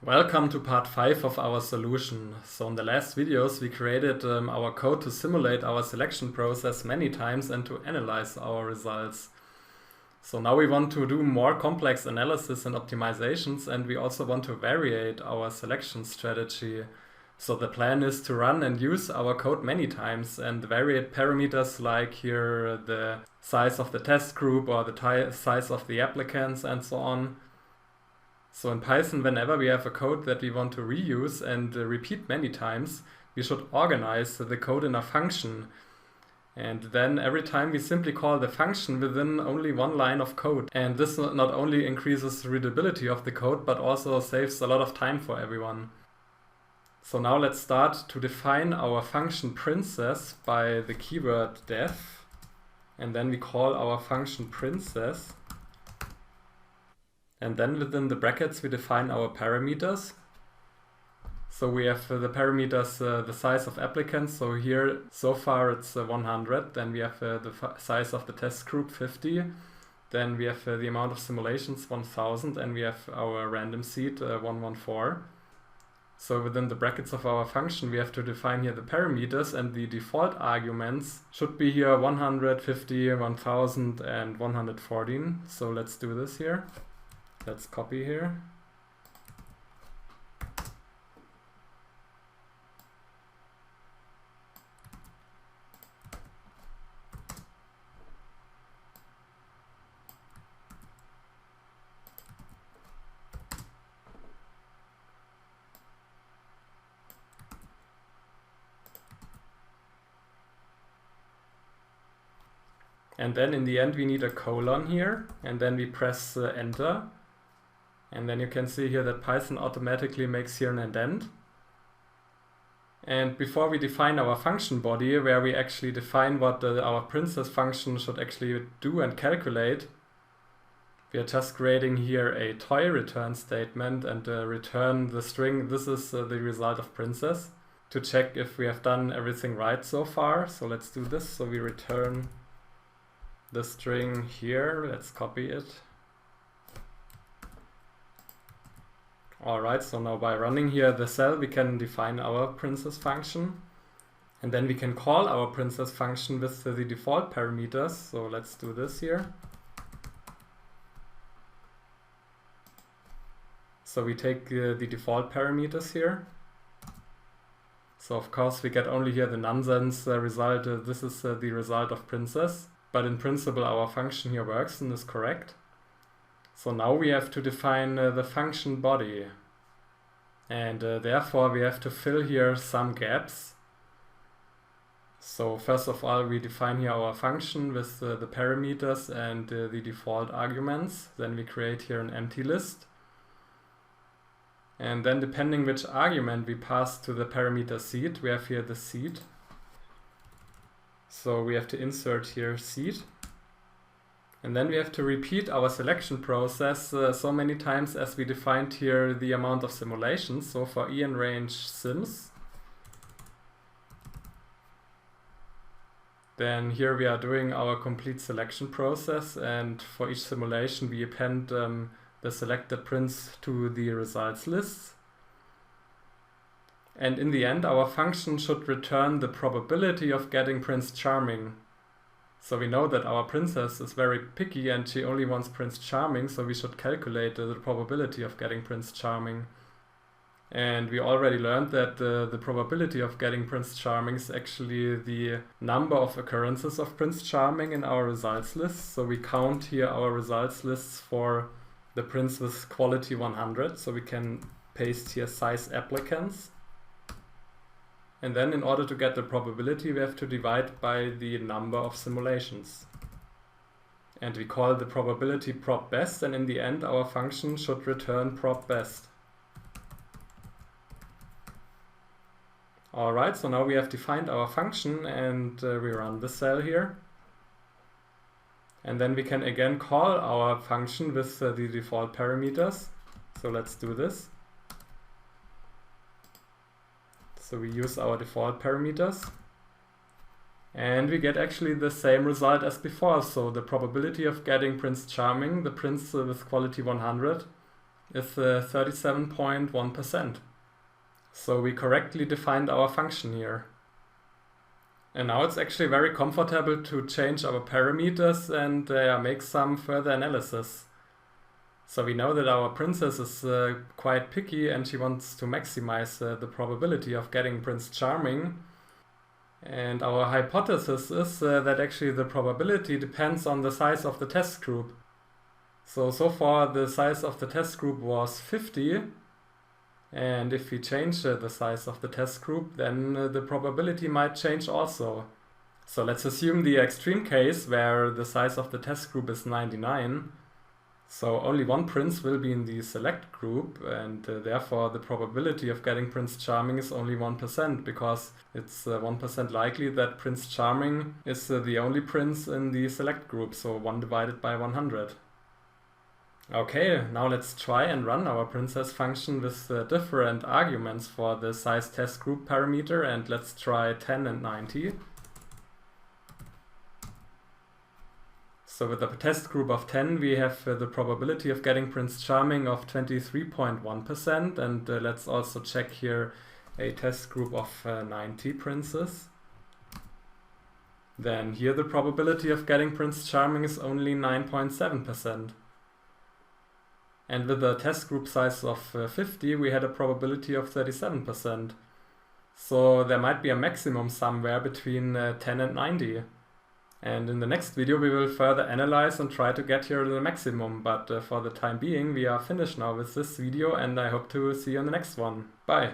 Welcome to part 5 of our solution. So in the last videos we created our code to simulate our selection process many times and to analyze our results. So now we want to do more complex analysis and optimizations, and we also want to variate our selection strategy. So the plan is to run and use our code many times and variate parameters like here the size of the test group or the size of the applicants and so on. So in Python, whenever we have a code that we want to reuse and repeat many times, we should organize the code in a function. And then every time we simply call the function within only one line of code. And this not only increases the readability of the code, but also saves a lot of time for everyone. So now let's start to define our function princess by the keyword def. And then we call our function princess. And then within the brackets we define our parameters. So we have the parameters, the size of applicants. So here, so far it's 100. Then we have the size of the test group, 50. Then we have the amount of simulations, 1000. And we have our random seed, 114. So within the brackets of our function, we have to define here the parameters, and the default arguments should be here 100, 50, 1000, and 114. So let's do this here. Let's copy here. And then in the end we need a colon here, and then we press enter. And then you can see here that Python automatically makes here an indent. And before we define our function body, where we actually define what our princess function should actually do and calculate, we are just creating here a toy return statement and return the string. This is the result of princess, to check if we have done everything right so far. So let's do this. So we return the string here. Let's copy it. Alright, so now by running here the cell, we can define our princess function. And then we can call our princess function with the default parameters. So let's do this here. So we take the default parameters here. So of course we get only here the nonsense result. This is the result of princess. But in principle our function here works and is correct. So now we have to define the function body, and therefore we have to fill here some gaps. So first of all we define here our function with the parameters and the default arguments. Then we create here an empty list. And then depending which argument we pass to the parameter seed, we have here the seed. So we have to insert here seed. And then we have to repeat our selection process so many times as we defined here the amount of simulations. So for en range sims, then here we are doing our complete selection process, and for each simulation we append the selected prints to the results list. And in the end our function should return the probability of getting Prince Charming. So we know that our princess is very picky and she only wants Prince Charming, so we should calculate the probability of getting Prince Charming. And we already learned that the probability of getting Prince Charming is actually the number of occurrences of Prince Charming in our results list. So we count here our results lists for the prince with quality 100. So we can paste here size applicants. And then in order to get the probability, we have to divide by the number of simulations. And we call the probability prop best, and in the end our function should return prop best. Alright, so now we have defined our function, and we run the cell here. And then we can again call our function with the default parameters. So let's do this. So we use our default parameters. And we get actually the same result as before. So the probability of getting Prince Charming, the prince with quality 100, is 37.1%. So we correctly defined our function here. And now it's actually very comfortable to change our parameters and make some further analysis. So we know that our princess is quite picky and she wants to maximize the probability of getting Prince Charming. And our hypothesis is that actually the probability depends on the size of the test group. So far the size of the test group was 50. And if we change the size of the test group, then the probability might change also. So let's assume the extreme case where the size of the test group is 99. So only one prince will be in the select group, and therefore the probability of getting Prince Charming is only 1%, because it's 1% likely that Prince Charming is the only prince in the select group, so 1 divided by 100. Okay, now let's try and run our princess function with different arguments for the size test group parameter, and let's try 10 and 90. So with a test group of 10 we have the probability of getting Prince Charming of 23.1%, and let's also check here a test group of 90 princes. Then here the probability of getting Prince Charming is only 9.7%. And with a test group size of 50 we had a probability of 37%. So there might be a maximum somewhere between 10 and 90. And in the next video we will further analyze and try to get here the maximum, but for the time being we are finished now with this video, and I hope to see you in the next one. Bye!